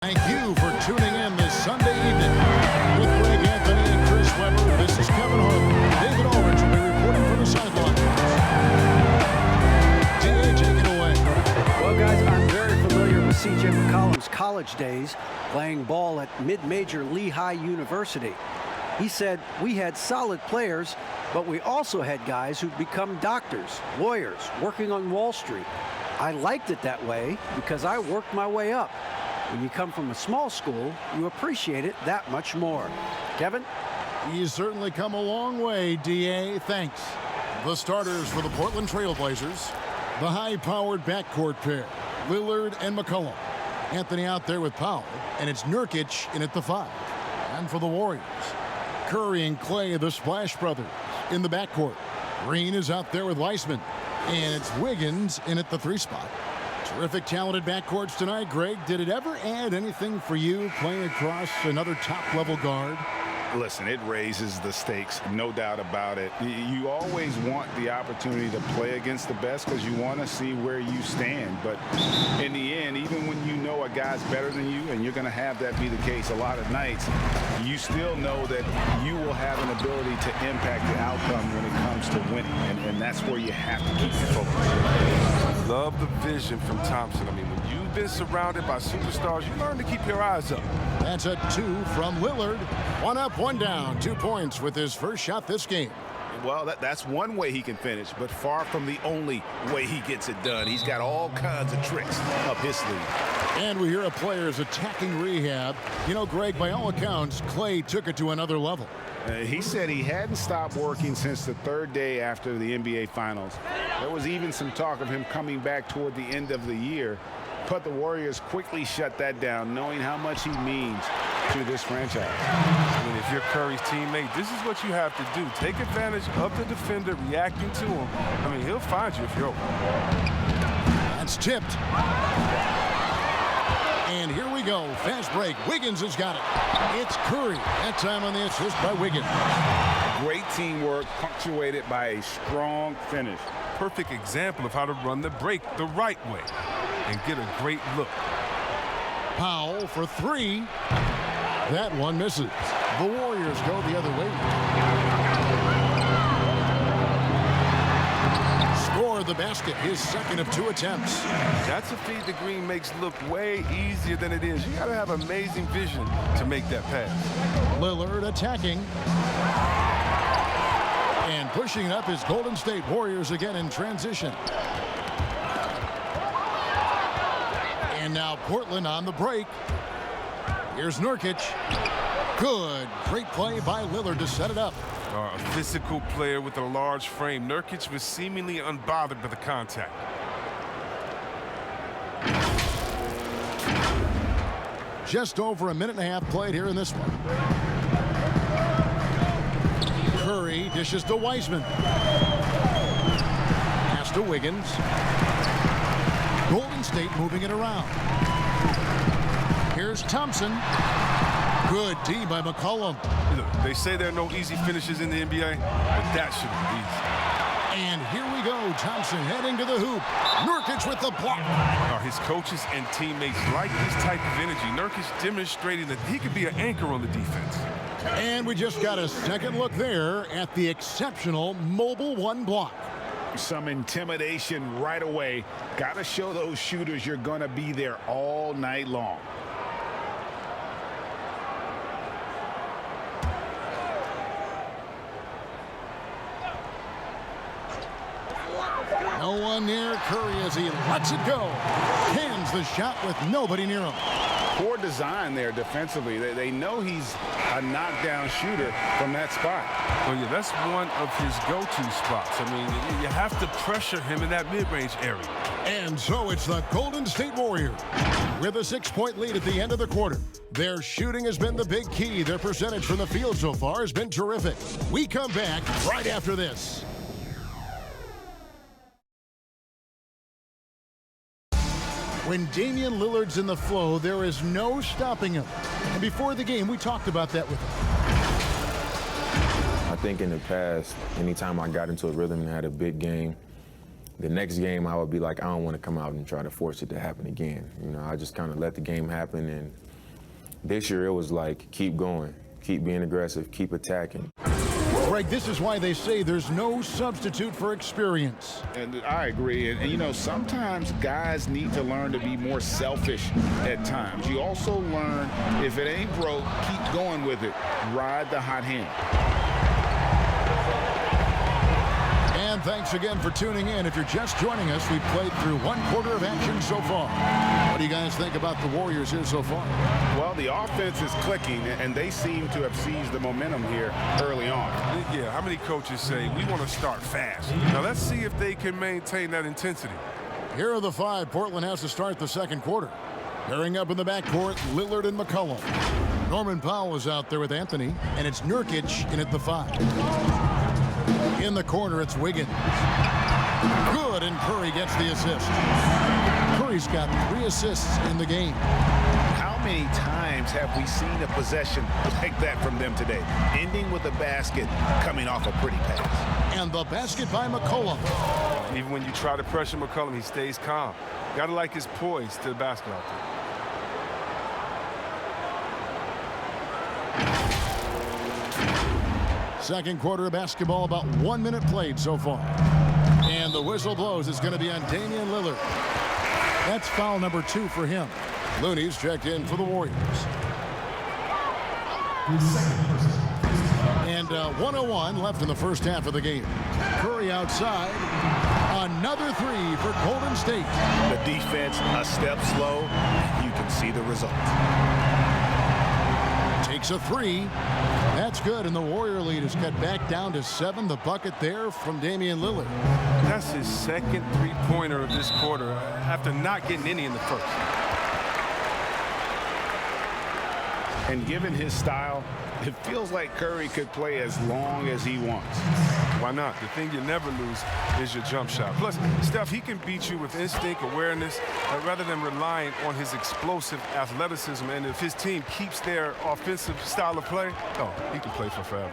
Thank you for tuning in this Sunday evening. With Greg Anthony and Chris Webber, this is Kevin Harlan. David Aldridge will be reporting from the sideline. DA, take it away. Well, guys, I'm very familiar with C.J. McCollum's college days playing ball at mid-major Lehigh University. He said, we had solid players, but we also had guys who'd become doctors, lawyers, working on Wall Street. I liked it that way because I worked my way up. When you come from a small school, you appreciate it that much more. Kevin? You've certainly come a long way, DA. Thanks. The starters for the Portland Trail Blazers. The high-powered backcourt pair, Lillard and McCollum. Anthony out there with Powell, and it's Nurkic in at the 5. And for the Warriors, Curry and Clay, the Splash Brothers, in the backcourt. Green is out there with Weissman, and it's Wiggins in at the 3 spot. Terrific, talented backcourts tonight. Greg, did it ever add anything for you playing across another top-level guard? Listen, it raises the stakes, no doubt about it. You always want the opportunity to play against the best because you want to see where you stand. But in the end, even when you know a guy's better than you, and you're going to have that be the case a lot of nights, you still know that you will have an ability to impact the outcome when it comes to winning. And that's where you have to keep your focus. Love the vision from Thompson. I mean, when you've been surrounded by superstars, you learn to keep your eyes up. That's a 2 from Lillard. 1 up, 1 down. 2 points with his first shot this game. Well, that's one way he can finish, but far from the only way he gets it done. He's got all kinds of tricks up his sleeve. And we hear a player's attacking rehab. You know, Greg, by all accounts, Clay took it to another level. He said he hadn't stopped working since the 3rd day after the NBA Finals. There was even some talk of him coming back toward the end of the year, but the Warriors quickly shut that down, knowing how much he means to this franchise. I mean, if you're Curry's teammate, this is what you have to do. Take advantage of the defender reacting to him. I mean, he'll find you if you're open. That's tipped. And here we go. Fast break. Wiggins has got it. It's Curry. That time on the assist by Wiggins. Great teamwork punctuated by a strong finish. Perfect example of how to run the break the right way and get a great look. Powell for 3. That one misses. The Warriors go the other way. Score the basket, his second of 2 attempts. That's a feed the Green makes look way easier than it is. You got to have amazing vision to make that pass. Lillard attacking. And pushing up his Golden State Warriors again in transition. And now Portland on the break. Here's Nurkic. Good. Great play by Lillard to set it up. A physical player with a large frame. Nurkic was seemingly unbothered by the contact. Just over a minute and a half played here in this one. Curry dishes to Weissman. Pass to Wiggins. Golden State moving it around. Here's Thompson. Good D by McCollum. Look, they say there are no easy finishes in the NBA, but that should be easy. And here we go. Thompson heading to the hoop. Nurkic with the block. His coaches and teammates like this type of energy. Nurkic demonstrating that he could be an anchor on the defense. And we just got a second look there at the exceptional mobile 1 block. Some intimidation right away. Got to show those shooters you're going to be there all night long. No one near Curry as he lets it go. Cans the shot with nobody near him. Poor design there defensively. They know he's a knockdown shooter from that spot. Well, yeah, that's one of his go-to spots. I mean, you have to pressure him in that mid-range area. And so it's the Golden State Warriors with a 6-point lead at the end of the quarter. Their shooting has been the big key. Their percentage from the field so far has been terrific. We come back right after this. When Damian Lillard's in the flow, there is no stopping him. And before the game, we talked about that with him. I think in the past, anytime I got into a rhythm and had a big game, the next game I would be like, I don't want to come out and try to force it to happen again. You know, I just kind of let the game happen and This year it was like, keep going, keep being aggressive, keep attacking. Greg, this is why they say there's no substitute for experience. And I agree. And, you know, sometimes guys need to learn to be more selfish at times. You also learn, if it ain't broke, keep going with it. Ride the hot hand. And thanks again for tuning in. If you're just joining us, we've played through 1/4 of action so far. What do you guys think about the Warriors here so far? Well, the offense is clicking, and they seem to have seized the momentum here early on. Yeah, how many coaches say, we want to start fast? Now, let's see if they can maintain that intensity. Here are the 5 Portland has to start the second quarter. Pairing up in the backcourt, Lillard and McCollum. Norman Powell is out there with Anthony, and it's Nurkic in at the 5. In the corner, it's Wiggins. Good, and Curry gets the assist. Curry's got 3 assists in the game. How many times have we seen a possession like that from them today? Ending with a basket, coming off a pretty pass. And the basket by McCollum. Even when you try to pressure McCollum, he stays calm. Got to like his poise to the basket out there. Second quarter of basketball, about 1 minute played so far. And the whistle blows. It's going to be on Damian Lillard. That's foul number 2 for him. Looney's checked in for the Warriors. And 1:01 left in the first half of the game. Curry outside. Another 3 for Golden State. The defense a step slow. You can see the result. Takes a 3. That's good, and the Warrior lead is cut back down to 7. The bucket there from Damian Lillard. That's his second three-pointer of this quarter after not getting any in the first. And given his style, it feels like Curry could play as long as he wants. Why not? The thing you never lose is your jump shot. Plus, Steph, he can beat you with instinct, awareness, rather than relying on his explosive athleticism. And if his team keeps their offensive style of play, oh, he can play for forever.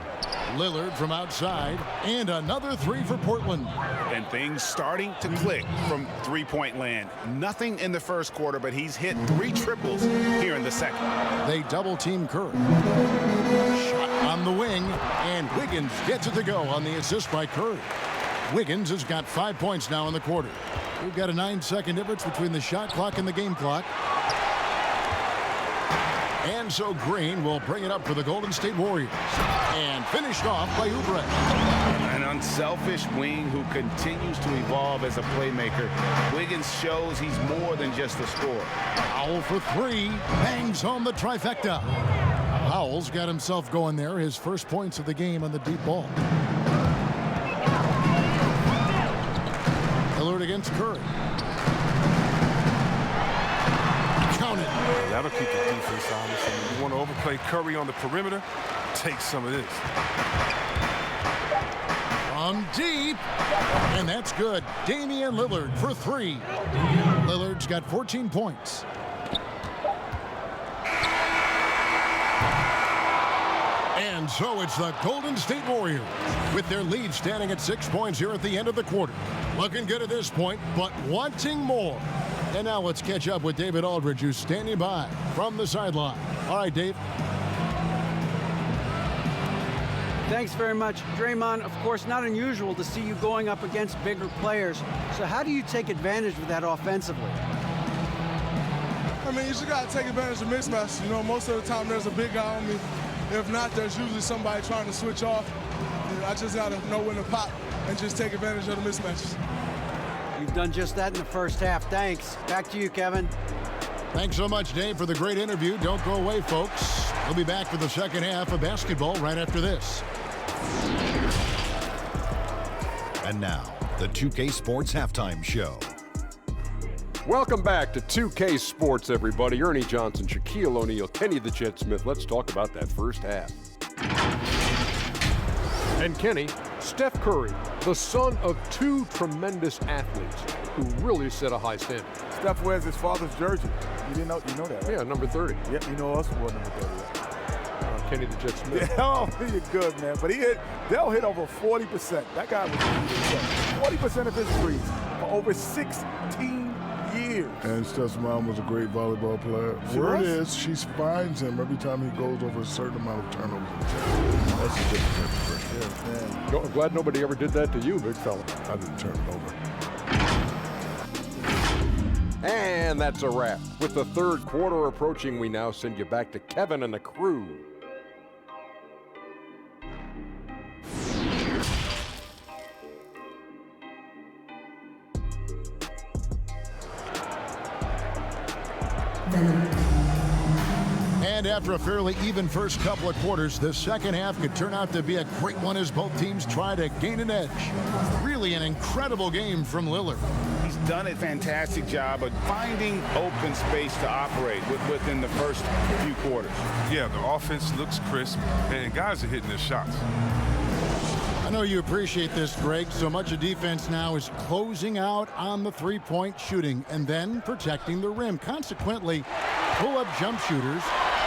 Lillard from outside, and another 3 for Portland. And things starting to click from three-point land. Nothing in the first quarter, but he's hit 3 triples here in the second. They double-team Curry. Shot on the wing, and Wiggins gets it to go on the assist by Curry. Wiggins has got 5 points now in the quarter. We've got a 9-second difference between the shot clock and the game clock. And so Green will bring it up for the Golden State Warriors. And finished off by Oubre. An unselfish wing who continues to evolve as a playmaker. Wiggins shows he's more than just a scorer. Powell for 3. Bangs home the trifecta. Powell's got himself going there. His first points of the game on the deep ball. Lillard against Curry. Count it. That'll keep the defense honest. And you want to overplay Curry on the perimeter? Take some of this. From deep. And that's good. Damian Lillard for 3. Lillard's got 14 points. And so it's the Golden State Warriors with their lead standing at 6 points here at the end of the quarter. Looking good at this point, but wanting more. And now let's catch up with David Aldridge, who's standing by from the sideline. All right, Dave. Thanks very much, Draymond. Of course, not unusual to see you going up against bigger players. So how do you take advantage of that offensively? I mean, you just got to take advantage of mismatches. You know, most of the time there's a big guy on me. If not, there's usually somebody trying to switch off. And I just got to know when to pop and just take advantage of the mismatches. You've done just that in the first half. Thanks. Back to you, Kevin. Thanks so much, Dave, for the great interview. Don't go away, folks. We'll be back for the second half of basketball right after this. And now, the 2K Sports Halftime Show. Welcome back to 2K Sports, everybody. Ernie Johnson, Shaquille O'Neal, Kenny the Jet Smith. Let's talk about that first half. And Kenny, Steph Curry, the son of 2 tremendous athletes who really set a high standard. Steph wears his father's jersey. You know that, right? Yeah, number 30. Yeah, you know also what number 30 is. Kenny the Jet Smith. Yeah, oh, you're good, man. But they'll hit over 40%. That guy was 40% of his threes for over 16 years. years. And Steph's mom was a great volleyball player. Word is, she finds him every time he goes over a certain amount of turnovers. That's a different type of person. No, I'm glad nobody ever did that to you, big fella. I didn't turn it over. And that's a wrap. With the third quarter approaching, we now send you back to Kevin and the crew. And after a fairly even first couple of quarters, the second half could turn out to be a great one as both teams try to gain an edge. Really an incredible game from Lillard. He's done a fantastic job of finding open space to operate within the first few quarters. Yeah, the offense looks crisp, and guys are hitting their shots. I know you appreciate this, Greg. So much of defense now is closing out on the three-point shooting and then protecting the rim. Consequently, pull-up jump shooters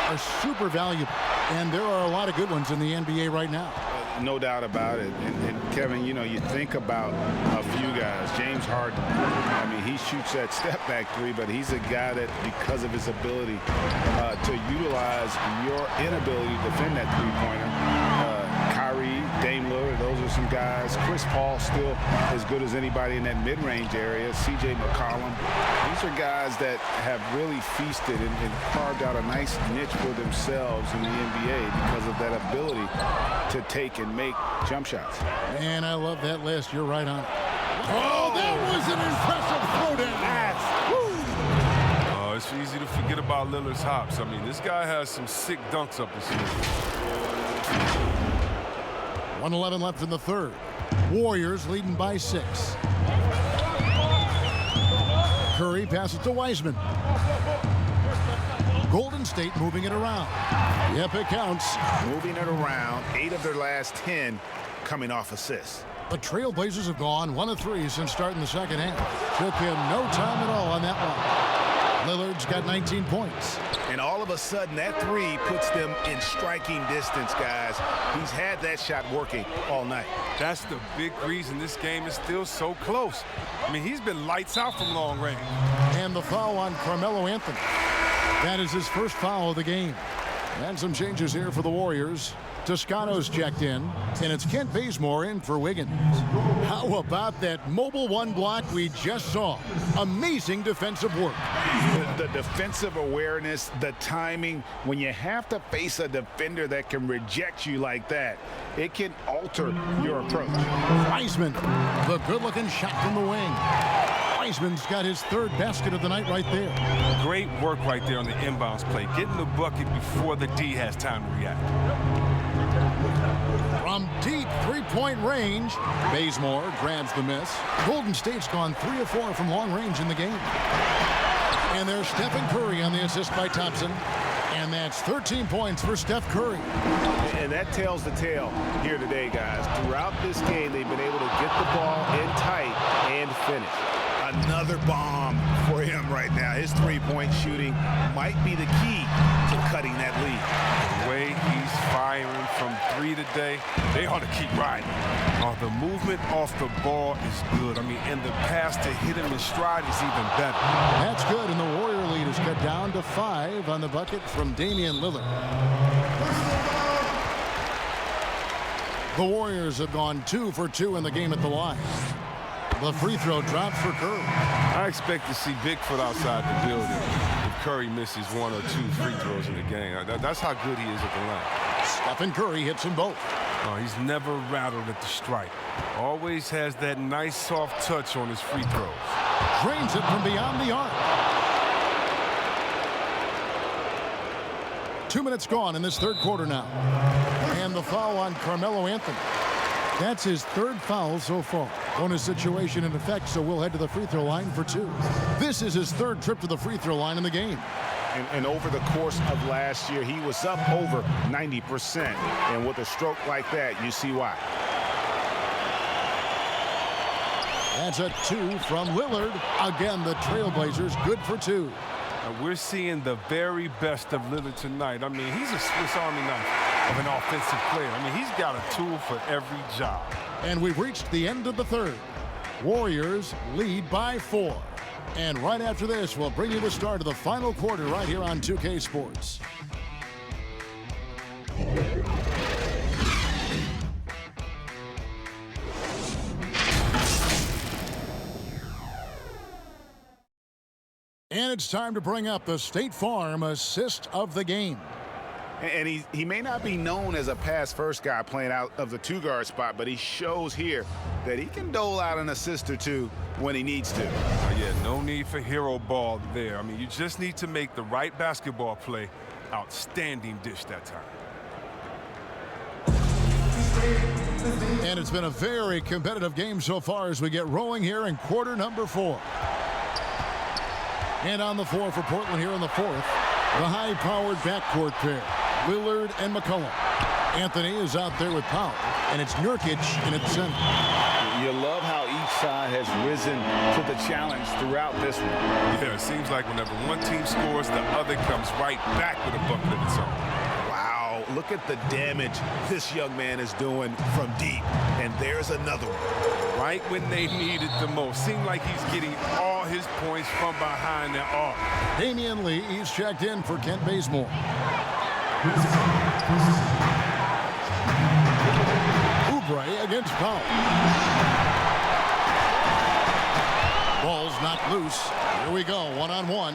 are super valuable, and there are a lot of good ones in the NBA right now. No doubt about it. And Kevin, you know, you think about a few guys. James Harden, I mean, he shoots that step-back three, but he's a guy that, because of his ability to utilize your inability to defend that three-pointer, Kyrie, Dame Lillard, those are some guys. Chris Paul still as good as anybody in that mid-range area. C.J. McCollum. These are guys that have really feasted and carved out a nice niche for themselves in the NBA because of that ability to take and make jump shots. And I love that list. You're right on it. Oh, that was an impressive throwdown. Oh, it's easy to forget about Lillard's hops. I mean, this guy has some sick dunks up his sleeve. 1:11 left in the third. Warriors leading by 6. Curry passes to Wiseman. Golden State moving it around. Yep, it counts. Moving it around, 8 of their last 10 coming off assists. The Trailblazers have gone 1 of 3 since starting the second half. Took him no time at all on that one. Lillard's got 19 points. And all of a sudden, that three puts them in striking distance, guys. He's had that shot working all night. That's the big reason this game is still so close. I mean, he's been lights out from long range. And the foul on Carmelo Anthony. That is his first foul of the game. And some changes here for the Warriors. Toscano's checked in, and it's Kent Bazemore in for Wiggins. How about that mobile one block we just saw? Amazing defensive work. The defensive awareness, the timing, when you have to face a defender that can reject you like that, it can alter your approach. Wiseman, the good-looking shot from the wing. Wiseman's got his third basket of the night right there. Great work right there on the inbounds play, getting the bucket before the D has time to react. From deep three-point range, Bazemore grabs the miss. Golden State's gone 3 of 4 from long range in the game. And there's Stephen Curry on the assist by Thompson. And that's 13 points for Steph Curry. And that tells the tale here today, guys. Throughout this game, they've been able to get the ball in tight and finish. Another bomb for him right now. His three-point shooting might be the key to cutting that lead. The way he's firing from 3 today, they ought to keep riding. The movement off the ball is good. I mean, and the pass to hit him in stride is even better. That's good, and the Warrior lead is cut down to 5 on the bucket from Damian Lillard. The Warriors have gone 2 for 2 in the game at the line. The free throw drops for Curry. I expect to see Bigfoot outside the building if Curry misses 1 or 2 free throws in the game. That's how good he is at the line. Stephen Curry hits them both. He's never rattled at the stripe. Always has that nice soft touch on his free throws. Drains it from beyond the arc. 2 minutes gone in this third quarter now. And the foul on Carmelo Anthony. That's his third foul so far. Bonus situation in effect, so we'll head to the free throw line for 2. This is his third trip to the free throw line in the game. And over the course of last year, he was up over 90%. And with a stroke like that, you see why. That's a 2 from Lillard. Again, the Trailblazers good for 2. We're seeing the very best of Lillard tonight. I mean, he's a Swiss Army knife of an offensive player. I mean, he's got a tool for every job. And we've reached the end of the third. Warriors lead by 4. And right after this, we'll bring you the start of the final quarter right here on 2K Sports. And it's time to bring up the State Farm assist of the game. And he may not be known as a pass-first guy playing out of the two-guard spot, but he shows here that he can dole out an assist or two when he needs to. Yeah, no need for hero ball there. I mean, you just need to make the right basketball play. Outstanding dish that time. And it's been a very competitive game so far as we get rolling here in quarter number 4. And on the floor for Portland here in the 4th, the high-powered backcourt pair, Lillard and McCollum. Anthony is out there with Powell, and it's Nurkic in at center. You love how each side has risen to the challenge throughout this one. Yeah, it seems like whenever one team scores, the other comes right back with a bucket of its own. Wow, look at the damage this young man is doing from deep. And there's another one. Right when they need it the most. Seemed like he's getting all his points from behind the arc. Damian Lee, he's checked in for Kent Bazemore. Oubre against Powell. Ball's knocked loose. Here we go, one-on-one.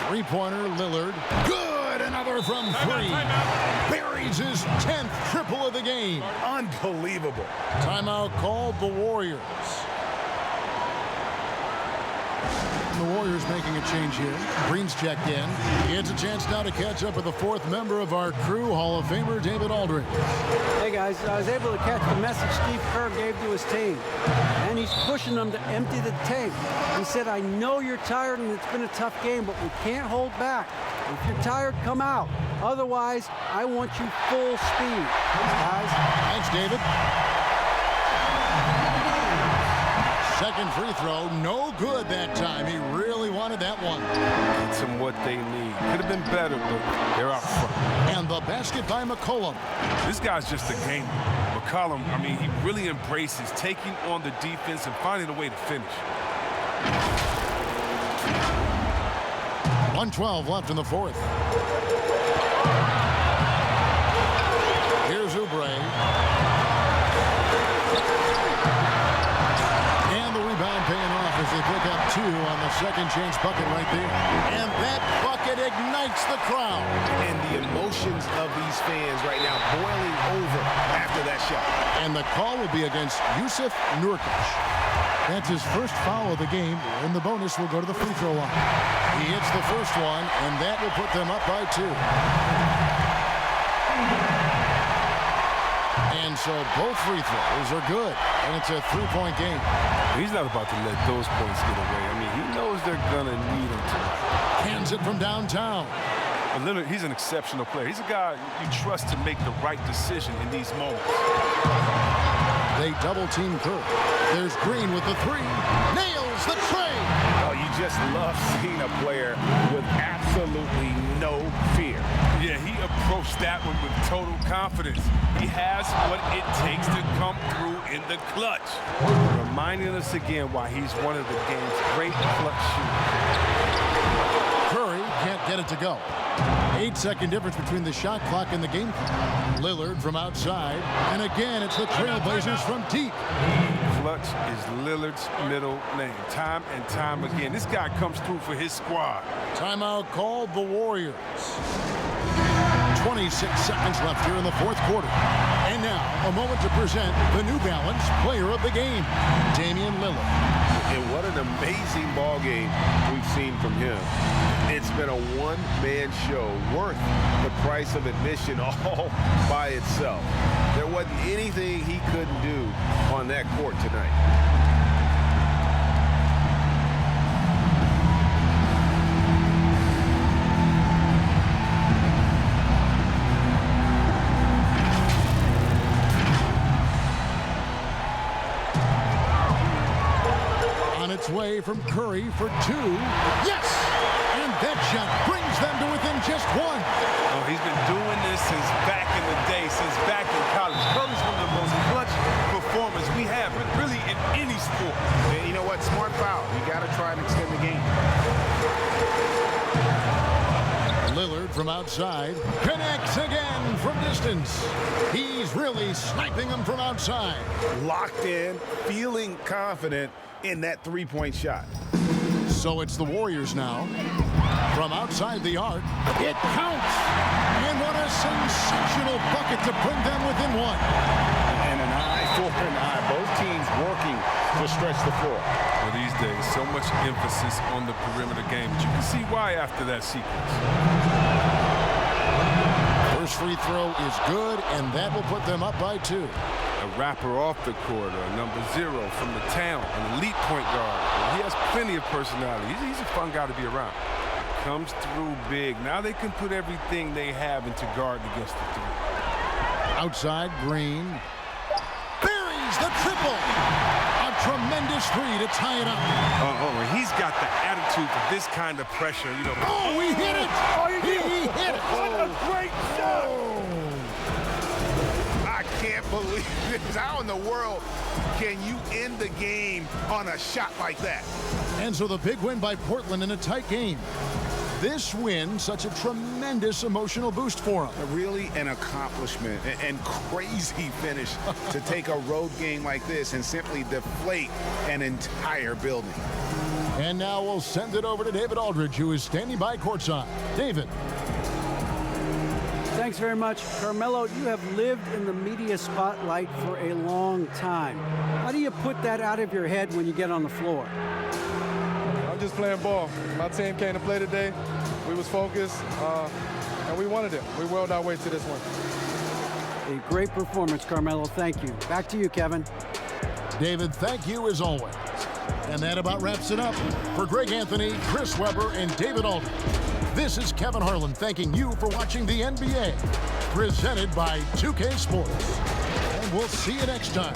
Three-pointer, Lillard. Good, another from 3. Buries his 10th triple of the game. Unbelievable. Timeout called the Warriors. The Warriors making a change here. Green's checked in. He has a chance now to catch up with the 4th member of our crew, Hall of Famer David Aldridge. Hey guys, I was able to catch the message Steve Kerr gave to his team. And he's pushing them to empty the tank. He said, I know you're tired and it's been a tough game, but we can't hold back. If you're tired, come out. Otherwise, I want you full speed. Guys. Thanks, David. Second free throw, no good that time. He really wanted that one. Gets them what they need. Could have been better, but they're out front. And the basket by McCollum. This guy's just a gamer. McCollum, I mean, he really embraces taking on the defense and finding a way to finish. 1:12 left in the 4th. Here's Oubre. And the rebound paying off as they pick up 2 on the second chance bucket right there. And that bucket ignites the crowd. And the emotions of these fans right now boiling over after that shot. And the call will be against Yusuf Nurkic. That's his first foul of the game, and the bonus will go to the free throw line. He hits the first one, and that will put them up by 2. And so both free throws are good, and it's a 3-point game. He's not about to let those points get away. I mean, he knows they're going to need him tonight. Hands it from downtown. But Lillard, he's an exceptional player. He's a guy you trust to make the right decision in these moments. They double-team Kerr. There's Green with the 3. Nails the tray. Oh, you just love seeing a player with absolutely no fear. Yeah, he approached that one with total confidence. He has what it takes to come through in the clutch. Reminding us again why he's one of the game's great clutch shooters. Curry can't get it to go. 8-second difference between the shot clock and the game clock. Lillard from outside. And again, it's the Trailblazers from deep. Clutch is Lillard's middle name. Time and time again. This guy comes through for his squad. Timeout called the Warriors. 26 seconds left here in the 4th quarter. And now, a moment to present the New Balance Player of the Game, Damian Lillard. And what an amazing ball game we've seen from him. It's been a one-man show worth the price of admission all by itself. There wasn't anything he couldn't do on that court tonight. Way from Curry for 2. Yes! And that shot brings them to within just 1. Oh, he's been doing this since back in the day, since back in college. Curry's one of the most clutch performers we have, really in any sport. And you know what? Smart foul. You got to from outside. Connects again from distance. He's really sniping them from outside. Locked in, feeling confident in that three-point shot. So it's the Warriors now. From outside the arc, it counts! And what a sensational bucket to bring them within one. And an eye for an eye. Both teams working to stretch the floor. Well, these days, so much emphasis on the perimeter game. But you can see why after that sequence. First free throw is good, and that will put them up by 2. A rapper off the court, a number 0 from the town, an elite point guard. He has plenty of personality. He's a fun guy to be around. Comes through big. Now they can put everything they have into guard against the three. Outside, Green. Buries the triple. A tremendous three to tie it up. He's got the attitude for this kind of pressure. You know. Oh, he hit it. He hit it. What a great shot. I can't believe this. How in the world can you end the game on a shot like that? And so the big win by Portland in a tight game. This win, such a tremendous emotional boost for them. Really an accomplishment and crazy finish to take a road game like this and simply deflate an entire building. And now we'll send it over to David Aldridge, who is standing by courtside. David. Thanks very much. Carmelo, you have lived in the media spotlight for a long time. How do you put that out of your head when you get on the floor? I'm just playing ball. My team came to play today. We was focused, and we wanted it. We willed our way to this one. A great performance, Carmelo. Thank you. Back to you, Kevin. David, thank you as always. And that about wraps it up. For Greg Anthony, Chris Webber, and David Aldridge, this is Kevin Harlan thanking you for watching the NBA, presented by 2K Sports. And we'll see you next time.